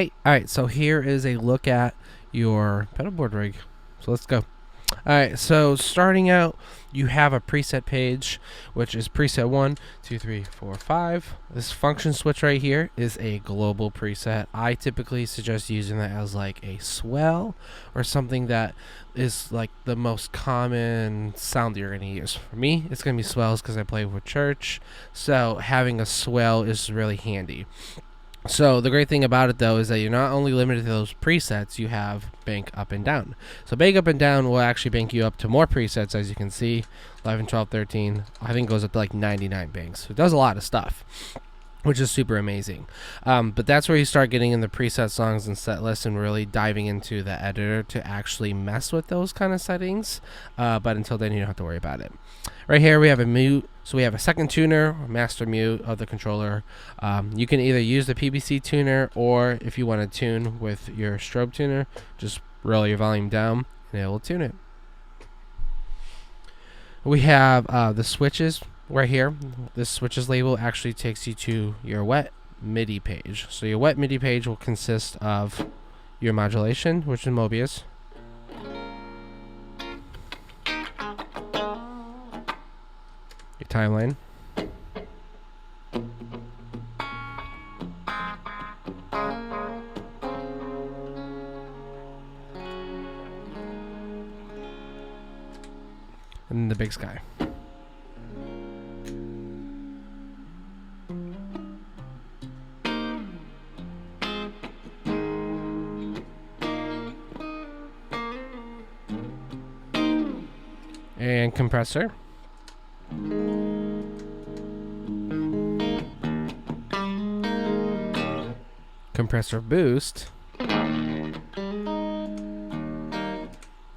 Hey, all right, so here is a look at your pedal board rig. So let's go. All right, so starting out, you have a preset page, which is preset 1, 2, 3, 4, 5. This function switch right here is a global preset. I typically suggest using that as like a swell or something that is like the most common sound that you're going to use. For me, it's going to be swells because I play with church, so having a swell is really handy. So the great thing about it though is that you're not only limited to those presets, you have bank up and down. So bank up and down will actually bank you up to more presets, as you can see. 11, 12, 13, I think goes up to like 99 banks. So it does a lot of stuff, which is super amazing. But that's where you start getting in the preset songs and set lists and really diving into the editor to actually mess with those kind of settings. But until then, you don't have to worry about it. Right here, we have a mute. So we have a second tuner or master mute of the controller. You can either use the PBC tuner, or if you want to tune with your strobe tuner, just roll your volume down and it will tune it. We have the switches right here. This switches label actually takes you to your wet MIDI page. So your wet MIDI page will consist of your modulation, which is Mobius, your timeline, and then the big sky. And compressor. Compressor boost.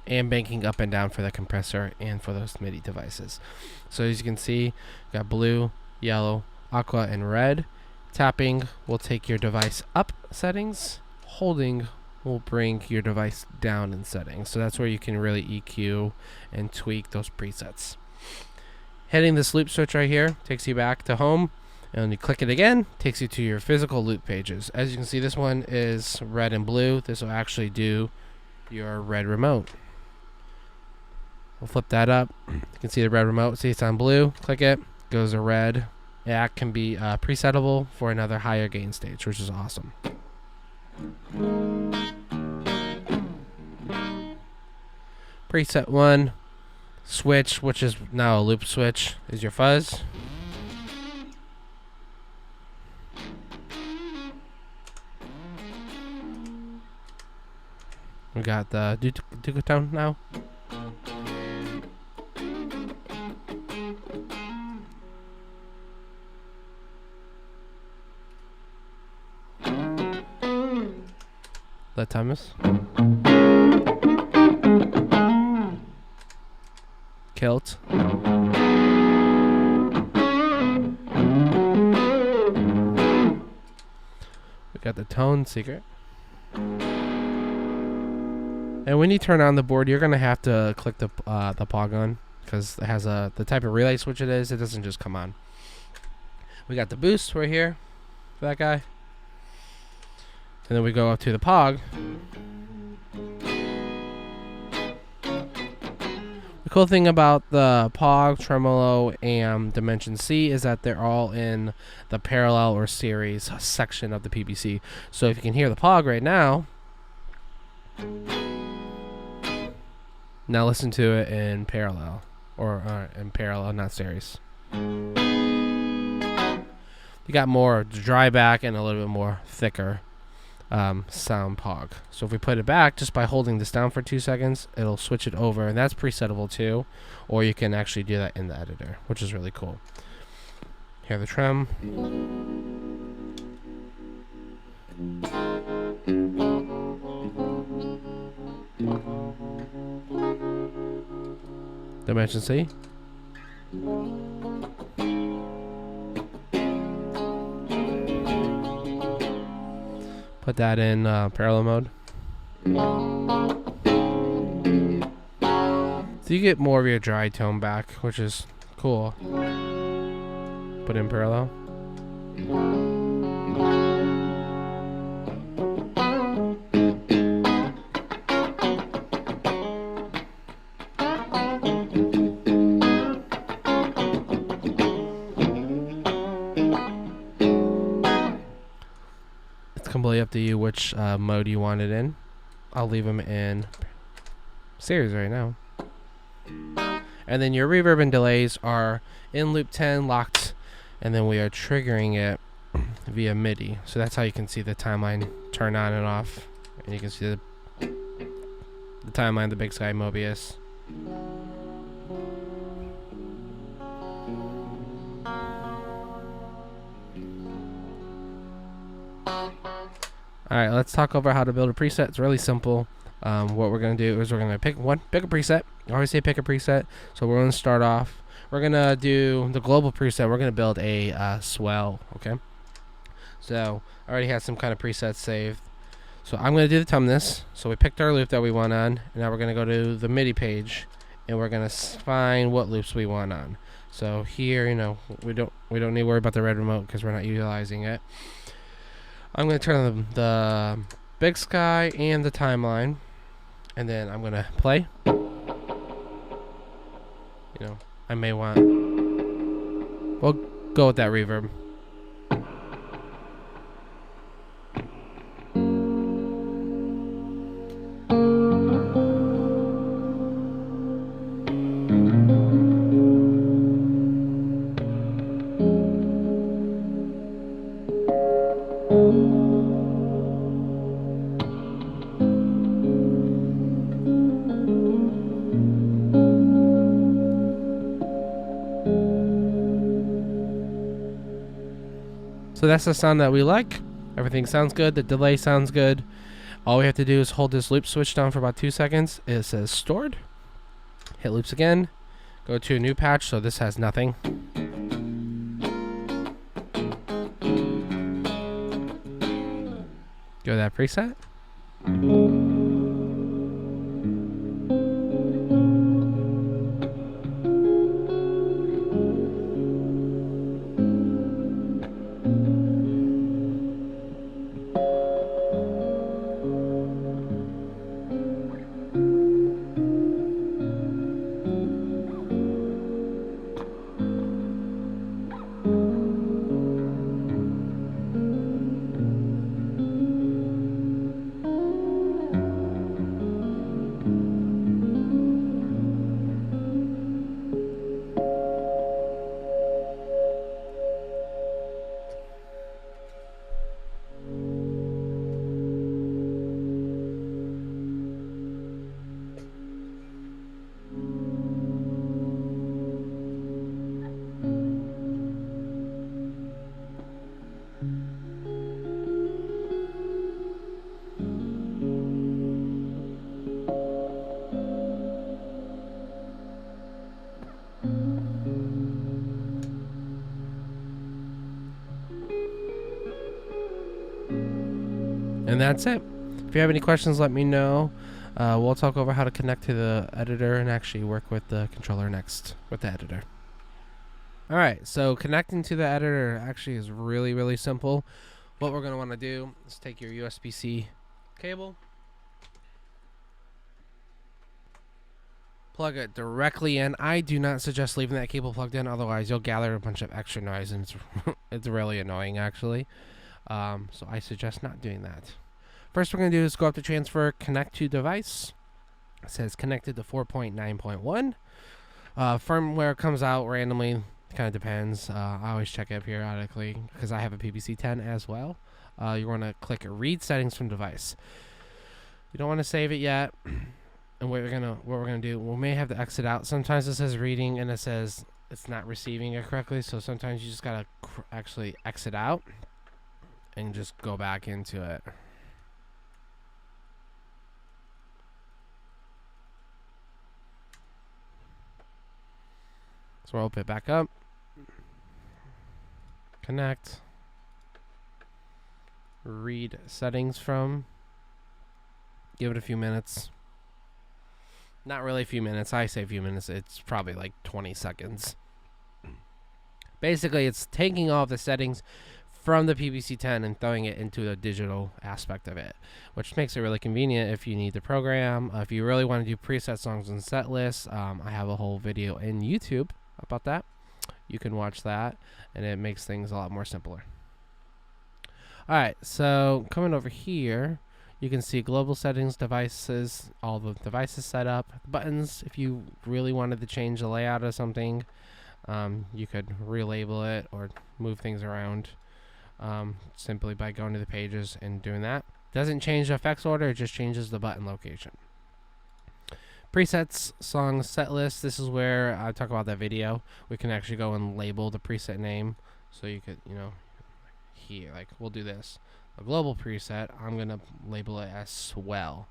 And banking up and down for the compressor and for those MIDI devices. So as you can see, got blue, yellow, aqua, and red. Tapping will take your device up settings. Holding will bring your device down in settings. So that's where you can really EQ and tweak those presets. Hitting this loop switch right here takes you back to home, and when you click it again, takes you to your physical loop pages. As you can see, this one is red and blue. This will actually do your red remote. We'll flip that up. You can see the red remote. See, it's on blue. Click it, goes to red. That can be presetable for another higher gain stage, which is awesome. Preset 1, switch, which is now a loop switch, is your fuzz. We got the Ducatone now. Let Thomas. Kilt. We got the tone secret. And when you turn on the board, you're gonna have to click the pog on, because it has the type of relay switch it is. It doesn't just come on. We got the boost right here for that guy. And then we go up to the pog. The cool thing about the pog, tremolo, and dimension C is that they're all in the parallel or series section of the PBC. So if you can hear the pog right now, now listen to it in parallel, or in parallel, not series. You got more dry back and a little bit more thicker sound pog. So if we put it back just by holding this down for 2 seconds, it'll switch it over, and that's presetable too, or you can actually do that in the editor, which is really cool. Hear the trem. Dimension C. Put that in parallel mode. So you get more of your dry tone back, which is cool. Put in parallel. completely up to you which mode you want it in. I'll leave them in series right now. And then your reverb and delays are in loop 10 locked, and then we are triggering it via MIDI. So that's how you can see the timeline turn on and off, and you can see the timeline, the Big Sky Mobius. Alright, let's talk over how to build a preset. It's really simple. What we're going to do is we're going to pick a preset. I always say pick a preset. So we're going to start off. We're going to do the global preset. We're going to build a swell, okay? So I already have some kind of presets saved. So I'm going to do the tumness. So we picked our loop that we want on. And now we're going to go to the MIDI page. And we're going to find what loops we want on. So here, you know, we don't need to worry about the red remote because we're not utilizing it. I'm going to turn on the Big Sky and the timeline, and then I'm going to play. You know, I may want... We'll go with that reverb. So that's the sound that we like. Everything sounds good. The delay sounds good. All we have to do is hold this loop switch down for about 2 seconds. It says stored. Hit loops again. Go to a new patch. So this has nothing. Go to that preset. And that's it. If you have any questions, let me know. We'll talk over how to connect to the editor and actually work with the controller next with the editor. Alright, so connecting to the editor actually is really, really simple. What we're going to want to do is take your USB-C cable, plug it directly in. I do not suggest leaving that cable plugged in, otherwise you'll gather a bunch of extra noise, and it's really annoying actually. So I suggest not doing that. First we're going to do is go up to transfer, connect to device. It says connected to 4.9.1. Firmware comes out randomly, kind of depends. I always check it periodically because I have a PBC10 as well. You want to click read settings from device. You don't want to save it yet. And what we're gonna do, we may have to exit out. Sometimes it says reading and it says it's not receiving it correctly, so sometimes you just gotta actually exit out and just go back into it. So we'll open it back up, connect, read settings from, give it a few minutes. Not really a few minutes, I say a few minutes, it's probably like 20 seconds. Basically, it's taking all of the settings from the PBC10 and throwing it into the digital aspect of it, which makes it really convenient if you need to program. If you really want to do preset songs and set lists, I have a whole video in YouTube about that. You can watch that, and it makes things a lot more simpler. Alright, so coming over here, you can see global settings, devices, all the devices set up. Buttons, if you really wanted to change the layout of something, you could relabel it or move things around simply by going to the pages and doing that. Doesn't change the effects order, it just changes the button location. Presets, songs, set list. This is where I talk about that video. We can actually go and label the preset name. So you could, here, like we'll do this. A global preset, I'm going to label it as swell.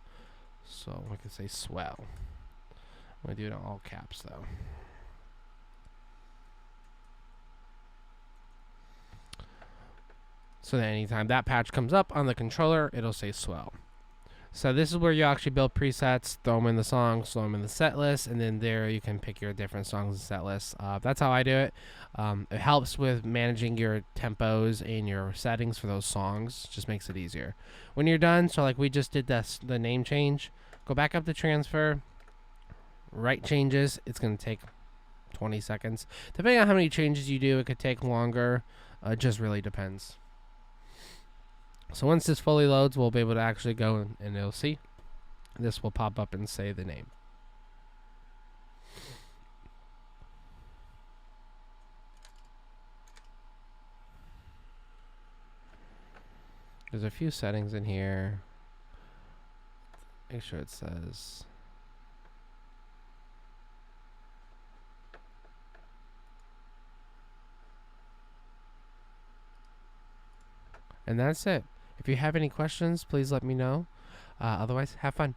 So we can say swell. I'm going to do it in all caps though. So that anytime that patch comes up on the controller, it'll say swell. So this is where you actually build presets, throw them in the songs, throw them in the set list, and then there you can pick your different songs and set lists. That's how I do it. It helps with managing your tempos and your settings for those songs. Just makes it easier. When you're done, so like we just did this, the name change, go back up to transfer, write changes. It's going to take 20 seconds. Depending on how many changes you do, it could take longer. It just really depends. So once this fully loads, we'll be able to actually go and it'll see. This will pop up and say the name. There's a few settings in here. Make sure it says. And that's it. If you have any questions, please let me know. Otherwise, have fun.